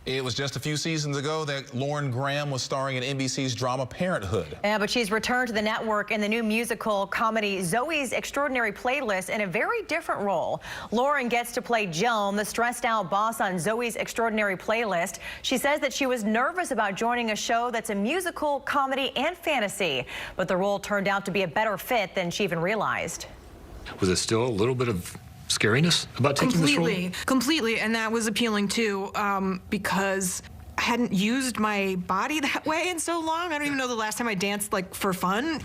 It was just a few seasons ago that Lauren Graham was starring in NBC's drama Parenthood. Yeah, but she's returned to the network in the new musical comedy Zoey's Extraordinary Playlist in a very different role. Lauren gets to play Joan, the stressed out boss on Zoey's Extraordinary Playlist. She says that she was nervous about joining a show that's a musical, comedy, and fantasy, but the role turned out to be a better fit than she even realized. Was it still a little bit of scariness about taking this role? Completely, and that was appealing too, because I hadn't used my body that way in so long. I don't even know the last time I danced like for fun.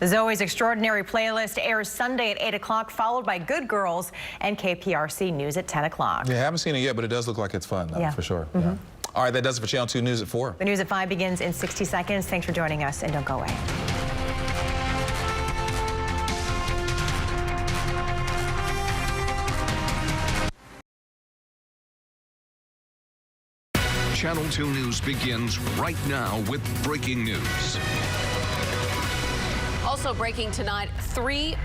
Zoey's Extraordinary Playlist airs Sunday at 8 o'clock, followed by Good Girls and KPRC News at 10 o'clock. Yeah, I haven't seen it yet, but it does look like it's fun, for sure. Yeah. All right, that does it for Channel 2 News at 4. The news at 5 begins in 60 seconds. Thanks for joining us, and don't go away. Channel 2 News begins right now with breaking news. Also breaking tonight, three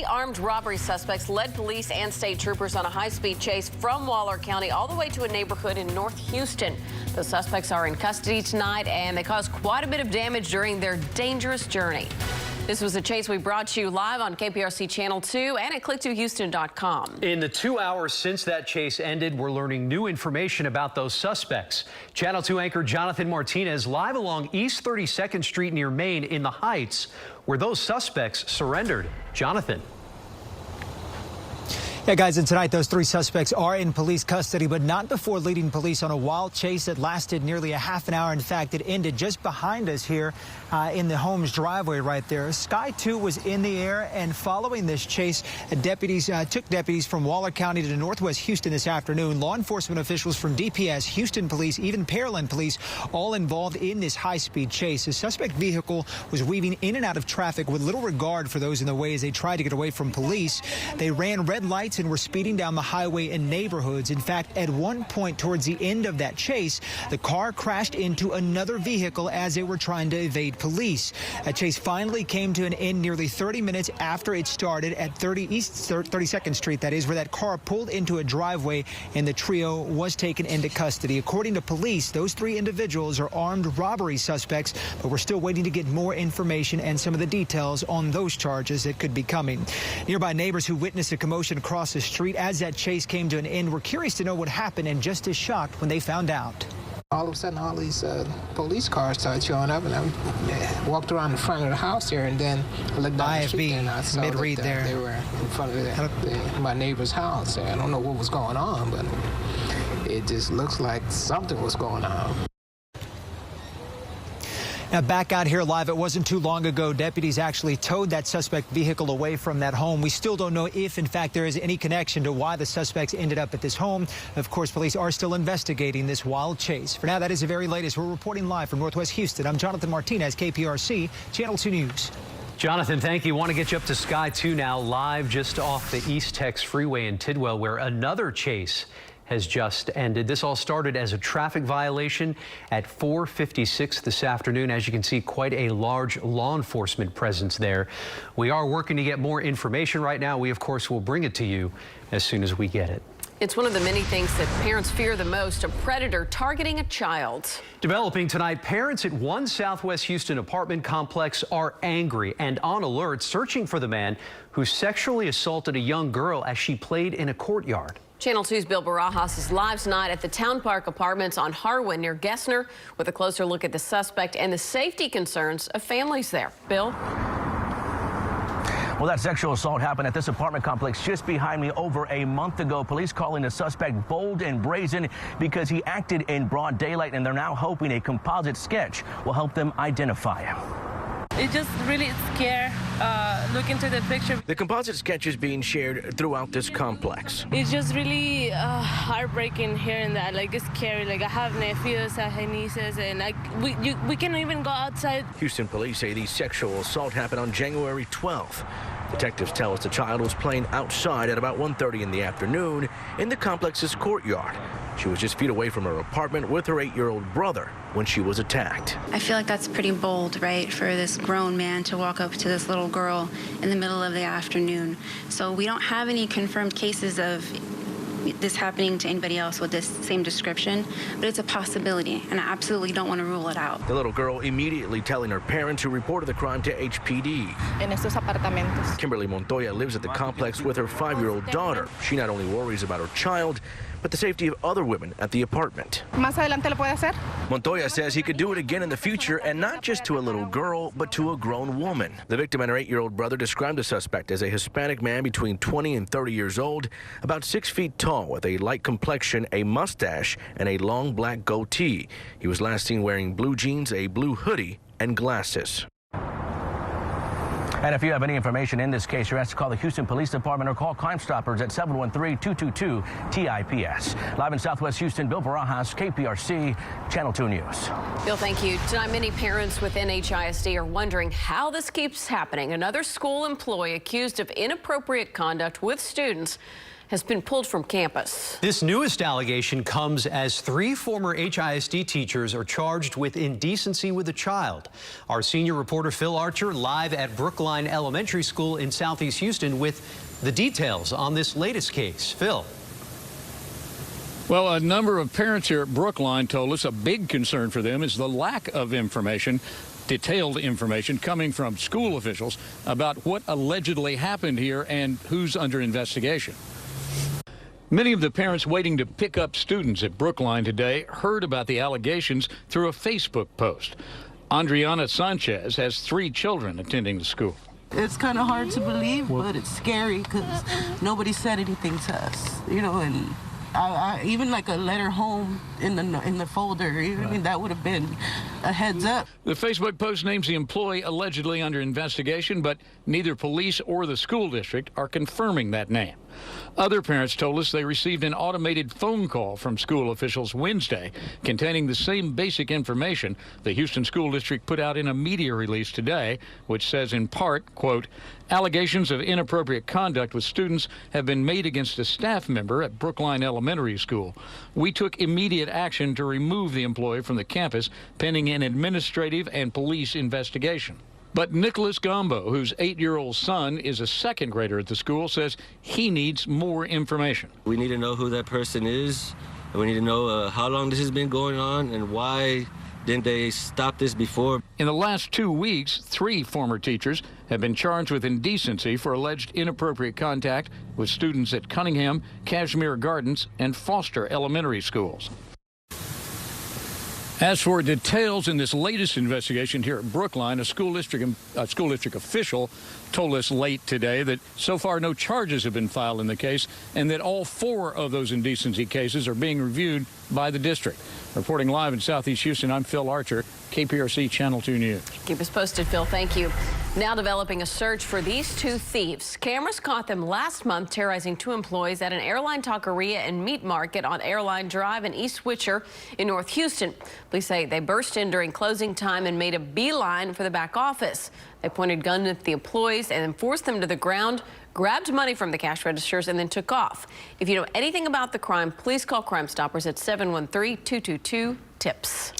armed robbery suspects led police and state troopers on a high-speed chase from Waller County all the way to a neighborhood in North Houston. The suspects are in custody tonight, and they caused quite a bit of damage during their dangerous journey. This was a chase we brought you live on KPRC Channel 2 and at click2houston.com. In the 2 hours since that chase ended, we're learning new information about those suspects. Channel 2 anchor Jonathan Martinez live along East 32nd Street near Main in the Heights, where those suspects surrendered. Jonathan. Yeah, guys, and tonight those 3 suspects are in police custody, but not before leading police on a wild chase that lasted nearly a half an hour. In fact, it ended just behind us here in the home's driveway right there. Sky 2 was in the air, and following this chase, deputies took deputies from Waller County to Northwest Houston this afternoon. Law enforcement officials from DPS, Houston Police, even Pearland Police, all involved in this high-speed chase. The suspect vehicle was weaving in and out of traffic with little regard for those in the way as they tried to get away from police. They ran red lights and were speeding down the highway in neighborhoods. In fact, at one point towards the end of that chase, the car crashed into another vehicle as they were trying to evade police. That chase finally came to an end nearly 30 minutes after it started at East 32nd Street, that is, where that car pulled into a driveway and the trio was taken into custody. According to police, those 3 individuals are armed robbery suspects, but we're still waiting to get more information and some of the details on those charges that could be coming. Nearby neighbors who witnessed a commotion across the street as that chase came to an end were curious to know what happened and just as shocked when they found out. All of a sudden, all these police cars started showing up, and I walked around the front of the house here, and then I looked down the street, and I saw that they were in front of my neighbor's house. I don't know what was going on, but it just looks like something was going on. Now, back out here live, it wasn't too long ago, deputies actually towed that suspect vehicle away from that home. We still don't know if, in fact, there is any connection to why the suspects ended up at this home. Of course, police are still investigating this wild chase. For now, that is the very latest. We're reporting live from Northwest Houston. I'm Jonathan Martinez, KPRC, Channel 2 News. Jonathan, thank you. Want to get you up to Sky 2 now, live just off the East Tex Freeway in Tidwell, where another chase has just ended. This all started as a traffic violation at 4:56 this afternoon. As you can see, quite a large law enforcement presence there. We are working to get more information right now. We, of course, will bring it to you as soon as we get it. It's one of the many things that parents fear the most, a predator targeting a child. Developing tonight, parents at one Southwest Houston apartment complex are angry and on alert, searching for the man who sexually assaulted a young girl as she played in a courtyard. Channel 2's Bill Barajas is live tonight at the Town Park Apartments on Harwin near Gessner with a closer look at the suspect and the safety concerns of families there. Bill? Well, that sexual assault happened at this apartment complex just behind me over a month ago. Police calling the suspect bold and brazen because he acted in broad daylight, and they're now hoping a composite sketch will help them identify him. It just really scared look into the picture. The composite sketch is being shared throughout this complex. It's just really heartbreaking hearing that. Like, it's scary. Like, I have nephews, I have nieces, and we can't even go outside. Houston police say the sexual assault happened on January 12th. Detectives tell us the child was playing outside at about 1:30 in the afternoon in the complex's courtyard. She was just feet away from her apartment with her 8-year-old brother when she was attacked. I feel like that's pretty bold, right, for this grown man to walk up to this little girl in the middle of the afternoon. So we don't have any confirmed cases of this happening to anybody else with this same description, but it's a possibility, and I absolutely don't want to rule it out. The little girl immediately telling her parents, who reported the crime to HPD. En estos apartamentos. Kimberly Montoya lives at the complex with her 5-year-old daughter. She not only worries about her child, but the safety of other women at the apartment. Más adelante lo puede hacer. Montoya says he could do it again in the future, and not just to a little girl, but to a grown woman. The victim and her 8-year-old brother described the suspect as a Hispanic man between 20 and 30 years old, about 6 feet tall, with a light complexion, a mustache, and a long black goatee. He was last seen wearing blue jeans, a blue hoodie, and glasses. And if you have any information in this case, you're asked to call the Houston Police Department or call Crime Stoppers at 713-222-TIPS. Live in Southwest Houston, Bill Barajas, KPRC, Channel 2 News. Bill, thank you. Tonight, many parents within HISD are wondering how this keeps happening. Another school employee accused of inappropriate conduct with students has been pulled from campus. This newest allegation comes as 3 former HISD teachers are charged with indecency with a child. Our senior reporter Phil Archer live at Brookline Elementary School in Southeast Houston with the details on this latest case. Phil. Well, a number of parents here at Brookline told us a big concern for them is the lack of information, detailed information coming from school officials about what allegedly happened here and who's under investigation. Many of the parents waiting to pick up students at Brookline today heard about the allegations through a Facebook post. Adriana Sanchez has 3 children attending the school. It's kind of hard to believe, but it's scary because nobody said anything to us, you know, and I even like a letter home in the folder, I mean, that would have been a heads up. The Facebook post names the employee allegedly under investigation, but neither police or the school district are confirming that name. Other parents told us they received an automated phone call from school officials Wednesday containing the same basic information the Houston School District put out in a media release today, which says in part, quote, allegations of inappropriate conduct with students have been made against a staff member at Brookline Elementary School. We took immediate action to remove the employee from the campus pending an administrative and police investigation. But Nicholas Gombo, whose 8-year-old son is a 2nd grader at the school, says he needs more information. We need to know who that person is. We need to know how long this has been going on and why didn't they stop this before. In the last 2 weeks, 3 former teachers have been charged with indecency for alleged inappropriate contact with students at Cunningham, Cashmere Gardens, and Foster elementary schools. As for details in this latest investigation here at Brookline, a school district official told us late today that so far no charges have been filed in the case and that all 4 of those indecency cases are being reviewed by the district. Reporting live in Southeast Houston, I'm Phil Archer, KPRC Channel 2 News. Keep us posted, Phil. Thank you. Now developing a search for these 2 thieves. Cameras caught them last month terrorizing 2 employees at an airline taqueria and meat market on Airline Drive in East Switcher in North Houston. Police say they burst in during closing time and made a beeline for the back office. They pointed guns at the employees and then forced them to the ground, grabbed money from the cash registers, and then took off. If you know anything about the crime, please call Crime Stoppers at 713-222-TIPS.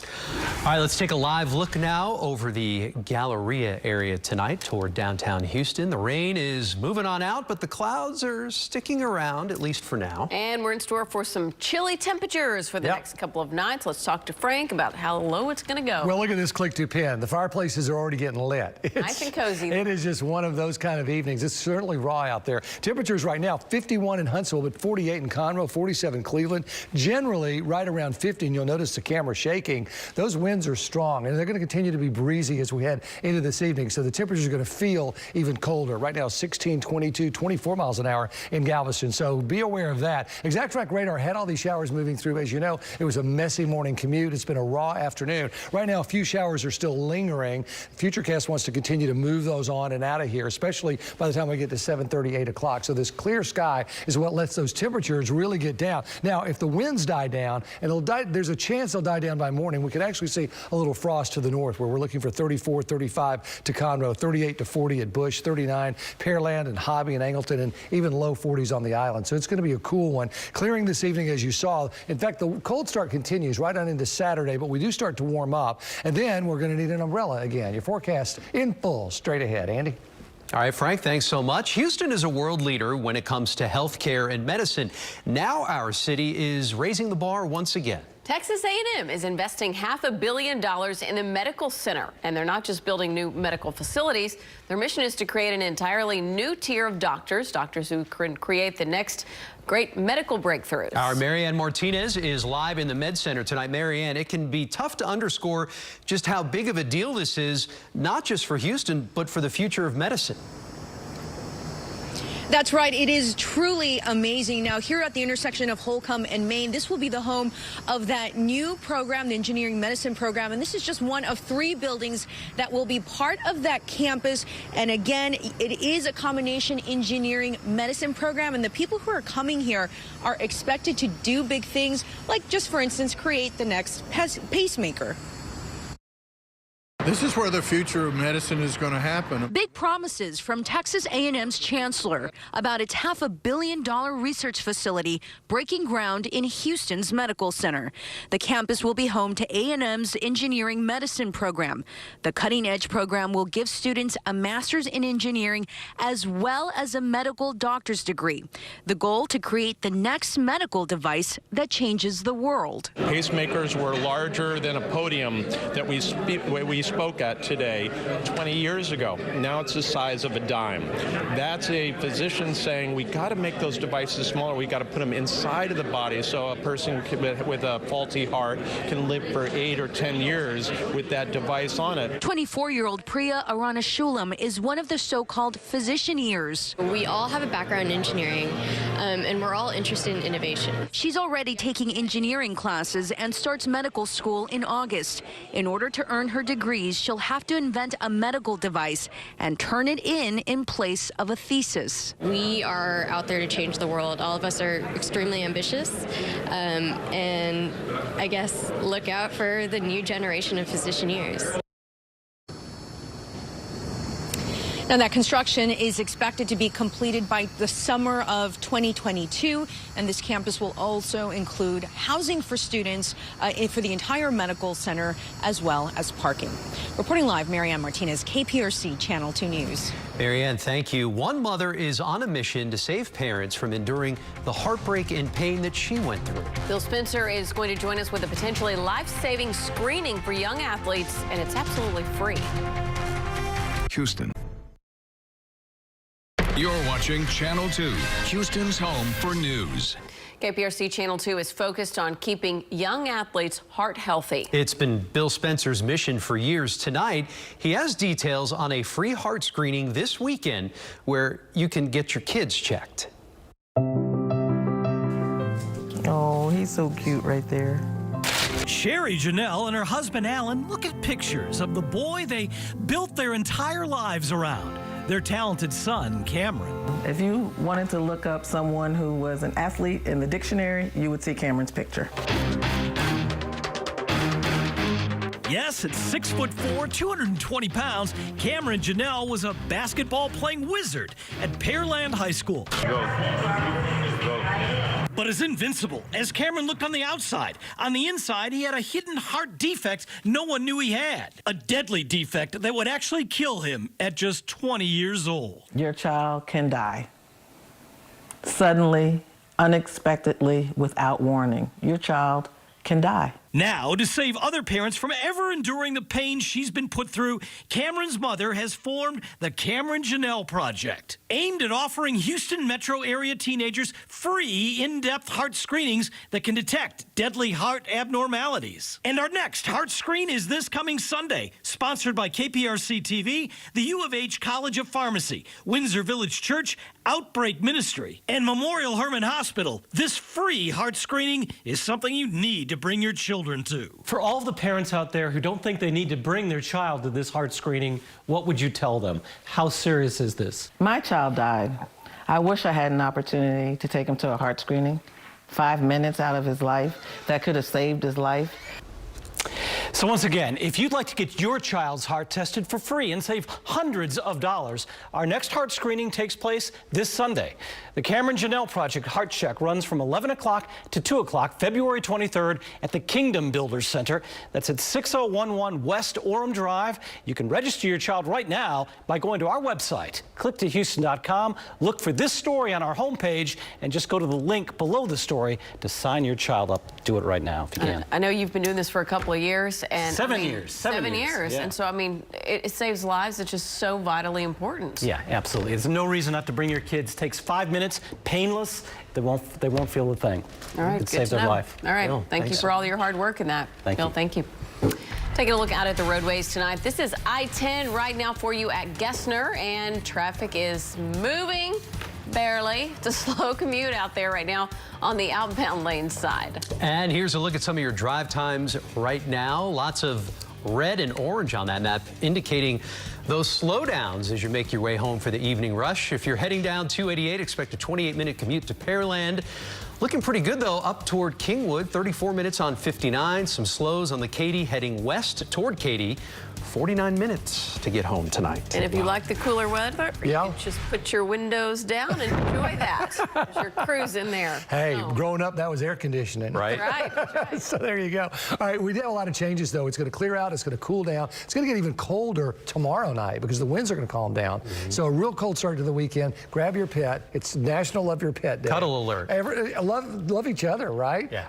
All right, let's take a live look now over the Galleria area tonight toward downtown Houston. The rain is moving on out, but the clouds are sticking around, at least for now. And we're in store for some chilly temperatures for the next couple of nights. Let's talk to Frank about how low it's going to go. Well, look at this click to pin. The fireplaces are already getting lit. Nice and cozy. It is just one of those kind of evenings. It's certainly raw out there. Temperatures right now, 51 in Huntsville, but 48 in Conroe, 47 Cleveland. Generally right around 50, and you'll notice the camera shaking. Those winds are strong, and they're going to continue to be breezy as we head into this evening. So the temperatures are going to feel even colder. Right now, 16, 22, 24 miles an hour in Galveston. So be aware of that. Exact Track radar had all these showers moving through. As you know, it was a messy morning commute. It's been a raw afternoon. Right now, a few showers are still lingering. Futurecast wants to continue to move those on and out of here, especially by the time we get to 7:30, 8 o'clock. So this clear sky is what lets those temperatures really get down. Now, if the winds die down, and there's a chance they'll die down by morning, we could actually see a little frost to the north, where we're looking for 34, 35 to Conroe, 38 to 40 at Bush, 39 Pearland and Hobby and Angleton, and even low 40s on the island. So it's going to be a cool one. Clearing this evening, as you saw. In fact, the cold start continues right on into Saturday, but we do start to warm up, and then we're going to need an umbrella again. Your forecast in full straight ahead. Andy? All right, Frank, thanks so much. Houston is a world leader when it comes to healthcare and medicine. Now our city is raising the bar once again. Texas A&M is investing $500 million in the medical center, and they're not just building new medical facilities. Their mission is to create an entirely new tier of doctors who can create the next great medical breakthroughs. Our Marianne Martinez is live in the Med Center tonight. Marianne, it can be tough to underscore just how big of a deal this is, not just for Houston, but for the future of medicine. That's right. It is truly amazing. Now, here at the intersection of Holcomb and Main, this will be the home of that new program, the engineering medicine program. And this is just one of 3 buildings that will be part of that campus. And again, it is a combination engineering medicine program. And the people who are coming here are expected to do big things, like just, for instance, create the next pacemaker. This is where the future of medicine is going to happen. Big promises from Texas A&M's chancellor about its $500 million research facility breaking ground in Houston's medical center. The campus will be home to A&M's engineering medicine program. The cutting-edge program will give students a master's in engineering as well as a medical doctor's degree. The goal to create the next medical device that changes the world. Pacemakers were larger than a podium that we spoke at today 20 years ago. Now it's the size of a dime. That's a physician saying we got to make those devices smaller. We got to put them inside of the body so a person with a faulty heart can live for 8 or 10 years with that device on it. 24-year-old Priya Aranashulam is one of the so-called physician ears. We all have a background in engineering, and we're all interested in innovation. She's already taking engineering classes and starts medical school in August. In order to earn her degree, she'll have to invent a medical device and turn it in place of a thesis. We are out there to change the world. All of us are extremely ambitious, and I guess look out for the new generation of physician-ears. Now, that construction is expected to be completed by the summer of 2022, and this campus will also include housing for students for the entire medical center, as well as parking. Reporting live, Marianne Martinez, KPRC Channel 2 News. Marianne, thank you. One mother is on a mission to save parents from enduring the heartbreak and pain that she went through. Bill Spencer is going to join us with a potentially life-saving screening for young athletes, and it's absolutely free. Houston. You're watching Channel 2, Houston's home for news. KPRC Channel 2 is focused on keeping young athletes heart healthy. It's been Bill Spencer's mission for years. Tonight, he has details on a free heart screening this weekend where you can get your kids checked. Oh, he's so cute right there. Sherry Janelle and her husband Alan look at pictures of the boy they built their entire lives around. Their talented son, Cameron. If you wanted to look up someone who was an athlete in the dictionary, you would see Cameron's picture. Yes, at 6'4", 220 pounds, Cameron Janelle was a basketball-playing wizard at Pearland High School. But is invincible, as Cameron looked on the outside. On the inside, he had a hidden heart defect no one knew he had. A deadly defect that would actually kill him at just 20 years old. Your child can die. Suddenly, unexpectedly, without warning. Your child can die. Now, to save other parents from ever enduring the pain she's been put through, Cameron's mother has formed the Cameron Janelle Project, aimed at offering Houston metro area teenagers free in-depth heart screenings that can detect deadly heart abnormalities. And our next heart screen is this coming Sunday, sponsored by KPRC TV, the U of H College of Pharmacy, Windsor Village Church, Outbreak Ministry, and Memorial Hermann Hospital. This free heart screening is something you need to bring your children to. For all of the parents out there who don't think they need to bring their child to this heart screening, what would you tell them? How serious is this? My child died. I wish I had an opportunity to take him to a heart screening. 5 minutes out of his life, that could have saved his life. So once again, if you'd like to get your child's heart tested for free and save hundreds of dollars, our next heart screening takes place this Sunday. The Cameron Janelle Project Heart Check runs from 11 o'clock to 2 o'clock, February 23rd at the Kingdom Builders Center. That's at 6011 West Orem Drive. You can register your child right now by going to our website, clicktohouston.com. Look for this story on our homepage and just go to the link below the story to sign your child up. Do it right now if you can. I know you've been doing this for a couple of years. And 7 years. 7 years. Yeah. And so, I mean, it saves lives. It's just so vitally important. Yeah, absolutely. There's no reason not to bring your kids. Takes 5 minutes, painless. They won't feel a thing. All right, It saves their life. All right, Bill, thank you for all your hard work in that. Bill, thank you. Taking a look out at the roadways tonight. This is I-10 right now for you at Gessner, and traffic is moving. Barely. It's a slow commute out there right now on the outbound lane side. And here's a look at some of your drive times right now. Lots of red and orange on that map, indicating those slowdowns as you make your way home for the evening rush. If you're heading down 288, expect a 28-minute commute to Pearland. Looking pretty good, though, up toward Kingwood. 34 minutes on 59. Some slows on the Katy heading west toward Katy. 49 minutes to get home tonight. And if you like the cooler weather, you can just put your windows down and enjoy that. There's your cruise in there. Hey, growing up, that was air conditioning. Right. Right. So there you go. All right, we did a lot of changes, though. It's going to clear out. It's going to cool down. It's going to get even colder tomorrow night because the winds are going to calm down. So a real cold start to the weekend. Grab your pet. It's National Love Your Pet Day. Cuddle alert. Love each other, right? Yeah.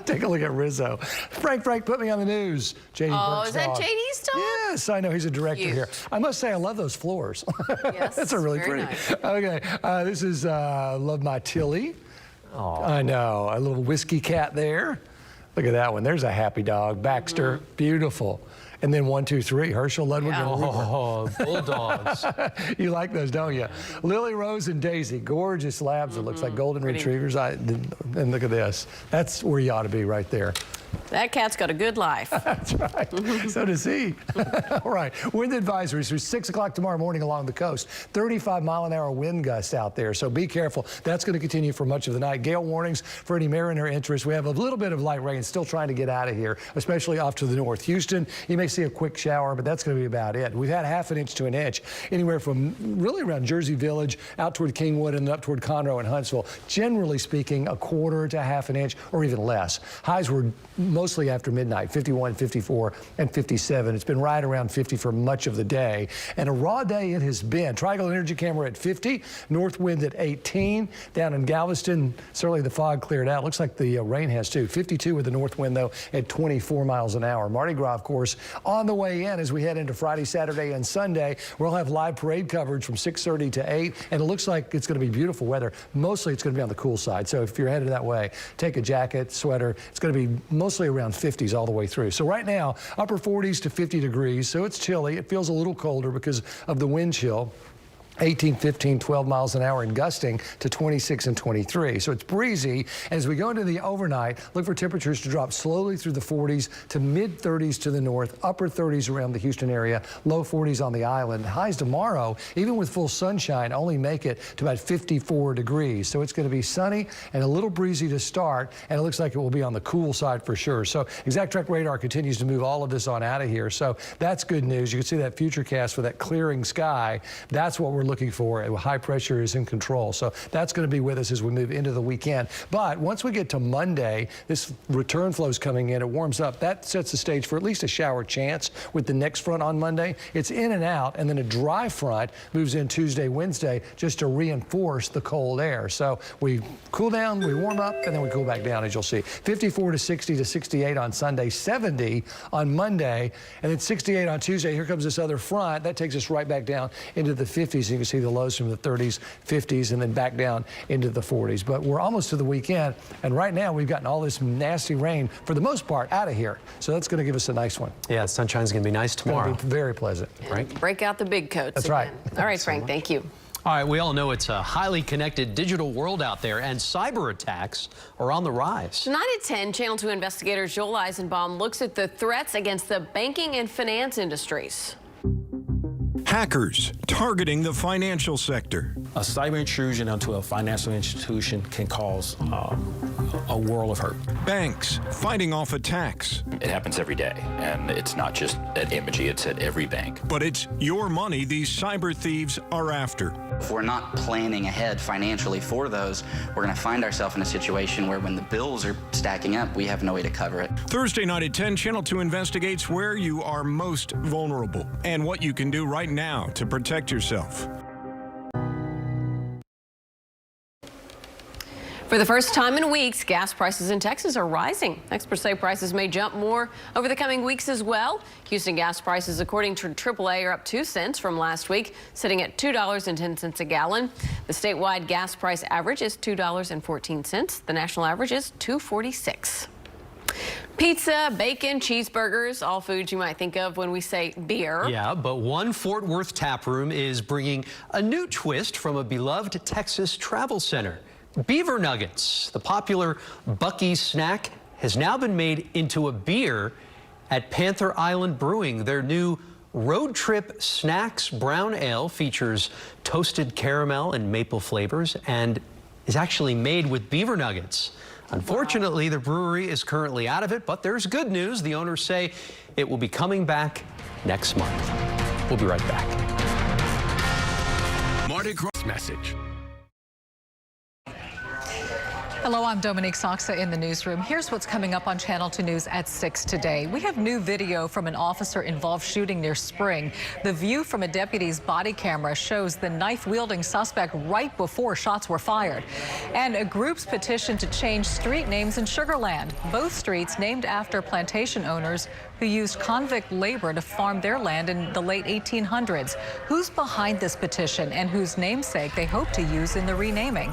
Take a look at Rizzo. Frank, put me on the news. JD Burke's is that dog. JD's dog? Yes, I know. He's a director here. I must say, I love those floors. Yes, That's a really very pretty. nice. Okay, this is Love My Tilly. I know, a little whiskey cat there. Look at that one. There's a happy dog. Baxter, beautiful. And then 1, 2, 3, Herschel, Ludwig, and Ruger. Oh, bulldogs. You like those, don't you? Lily Rose and Daisy, gorgeous labs. It looks like golden retrievers. And look at this. That's where you ought to be right there. That cat's got a good life. That's right. So does he. All right. Wind advisories through 6 o'clock tomorrow morning along the coast. 35-mile-an-hour wind gusts out there, so be careful. That's going to continue for much of the night. Gale warnings for any mariner interest. We have a little bit of light rain still trying to get out of here, especially off to the north. Houston, you may see a quick shower, but that's going to be about it. We've had ½ an inch to an inch, anywhere from really around Jersey Village out toward Kingwood and up toward Conroe and Huntsville. Generally speaking, 1/4 to ½ an inch or even less. Highs were mostly after midnight, 51, 54, and 57. It's been right around 50 for much of the day. And a raw day it has been. Triangle Energy Camera at 50, north wind at 18. Down in Galveston, certainly the fog cleared out. Looks like the rain has too. 52 with the north wind, though, at 24 miles an hour. Mardi Gras, of course, on the way in as we head into Friday, Saturday, and Sunday. We'll have live parade coverage from 6:30 to 8, and it looks like it's going to be beautiful weather. Mostly it's going to be on the cool side. So if you're headed that way, take a jacket, sweater. It's going to be mostly around 50s all the way through. So right now, upper 40s to 50 degrees. So it's chilly. It feels a little colder because of the wind chill. 18, 15, 12 miles an hour and gusting to 26 and 23. So it's breezy. As we go into the overnight, look for temperatures to drop slowly through the 40s to mid 30s to the north, upper 30s around the Houston area, low 40s on the island. Highs tomorrow, even with full sunshine, only make it to about 54 degrees. So it's going to be sunny and a little breezy to start, and it looks like it will be on the cool side for sure. So Exact Track Radar continues to move all of this on out of here. So that's good news. You can see that future cast for that clearing sky. That's what we're looking for. High pressure is in control. So that's going to be with us as we move into the weekend. But once we get to Monday, this return flow is coming in. It warms up. That sets the stage for at least a shower chance with the next front on Monday. It's in and out, and then a dry front moves in Tuesday, Wednesday, just to reinforce the cold air. So we cool down, we warm up, and then we cool back down, as you'll see. 54 to 60 to 68 on Sunday, 70 on Monday, and then 68 on Tuesday. Here comes this other front. That takes us right back down into the 50s. You can see the lows from the 30s, 50s, and then back down into the 40s. But we're almost to the weekend, and right now we've gotten all this nasty rain, for the most part, out of here. So that's going to give us a nice one. Yeah, sunshine's going to be nice tomorrow. It'll be very pleasant. Right? Break out the big coats. That's again. right. All right, Frank, thank you. All right, we all know it's a highly connected digital world out there, and cyber attacks are on the rise. Tonight at 10, Channel 2 investigator Joel Eisenbaum looks at the threats against the banking and finance industries. Hackers targeting the financial sector. A cyber intrusion onto a financial institution can cause a world of hurt. Banks fighting off attacks. It happens every day, and it's not just at Imagi, it's at every bank. But it's your money these cyber thieves are after. If we're not planning ahead financially for those, we're going to find ourselves in a situation where when the bills are stacking up, we have no way to cover it. Thursday night at 10, Channel 2 investigates where you are most vulnerable and what you can do right now to protect yourself. For the first time in weeks, gas prices in Texas are rising. Experts say prices may jump more over the coming weeks as well. Houston gas prices, according to AAA, are up 2 cents from last week, sitting at $2.10 a gallon. The statewide gas price average is $2.14. The national average is $2.46. Pizza, bacon, cheeseburgers, all foods you might think of when we say beer. Yeah, but one Fort Worth tap room is bringing a new twist from a beloved Texas travel center. Beaver Nuggets, the popular Buc-ee's snack, has now been made into a beer at Panther Island Brewing. Their new Road Trip Snacks Brown Ale features toasted caramel and maple flavors and is actually made with beaver nuggets. Unfortunately, the brewery is currently out of it, but there's good news. The owners say it will be coming back next month. We'll be right back. Mardi Gras message. Hello, I'm Dominique Soxa in the newsroom. Here's what's coming up on Channel 2 News at 6 today. We have new video from an officer-involved shooting near Spring. The view from a deputy's body camera shows the knife-wielding suspect right before shots were fired. And a group's petition to change street names in Sugar Land. Both streets named after plantation owners who used convict labor to farm their land in the late 1800s. Who's behind this petition and whose namesake they hope to use in the renaming?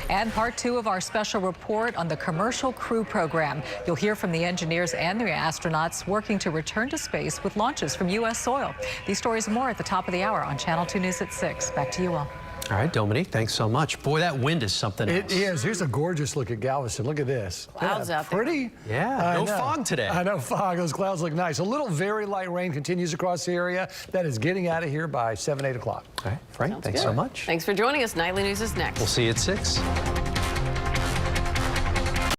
And part 2 of our special report on the Commercial Crew Program. You'll hear from the engineers and the astronauts working to return to space with launches from U.S. soil. These stories and more at the top of the hour on Channel 2 News at 6. Back to you all. All right, Dominique, thanks so much. Boy, that wind is something else. It is. Here's a gorgeous look at Galveston. Look at this. Clouds out there. Pretty. Yeah, no fog today. I know fog. Those clouds look nice. A little very light rain continues across the area. That is getting out of here by 7, 8 o'clock. All right, Frank, thanks so much. Thanks for joining us. Nightly News is next. We'll see you at 6.